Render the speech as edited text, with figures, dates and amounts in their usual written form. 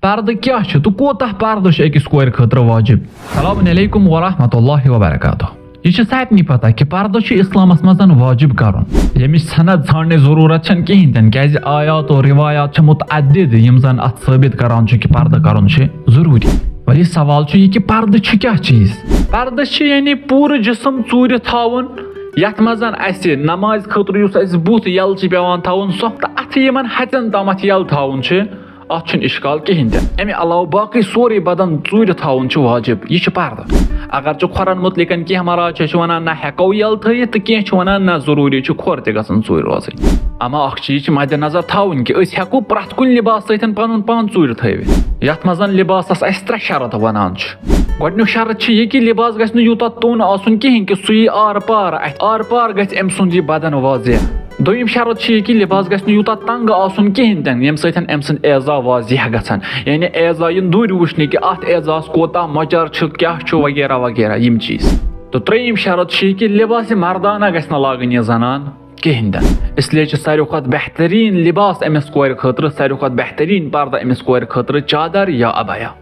पर्द क्या तो कोता पर्द अकिस कोर खतर वाजिब। अस्सलामु अलैकुम वरहमतुल्लाहि वबरकातुहू। यह सारे पता कि पर्द इस्लामस मज वाजिब कर यमिच सनद छाड़ने जरूरत कहीं तन क्या आयात और रिवायात मुतअद्दिद यम जन अत साबित करान कि पर्द कर जरूरी। वही सवाल यह कि पर्द क्या चीज। पर्द यानी पूरे जिस्म चूर थावन यथ मज नमाज खतर बुत यल पेवान थावन सो अथ यमन हथन तम यल थावन अत इश्काल कहीं अमे अलाव बाकी सोरे बदन चूर थावन वाजिब। यह पर्द अगर खोरन मुतलिक कह महाराज वन ना हेको यल थी तो कह वन ना जरूरी खोर तन चूर रोज। अमा अख चीज मद नजर थावन कि हेको प्रथ कुन लिबास सतन पन पान चूर थवित यथ मज लिबास त्रे शरत वनान। गोडनुक शरत यह कि लिबास गि यूत तुन आसन कहें कि सह आर पार गम सुंद बदन वाजिह। दोयम शरत यह कि लिबास गि यूत तंग आसन कहें तन यम सतन अम सद एजा वाजिह गन यानी एजा दूर वुचन कि अत एजास कोता मचर क्या वगैरह वगैरह यम चीज। तो त्रेयम शरत यह कि लिबास मर्दाना गि लागन यह जनान कहें तन। इसलिए सारे खुद बेहतरीन लिबास अमिस कोर खतर सारे खुद बेहतरीन पर्दा अमिस कोर खतर चादर या अबाया।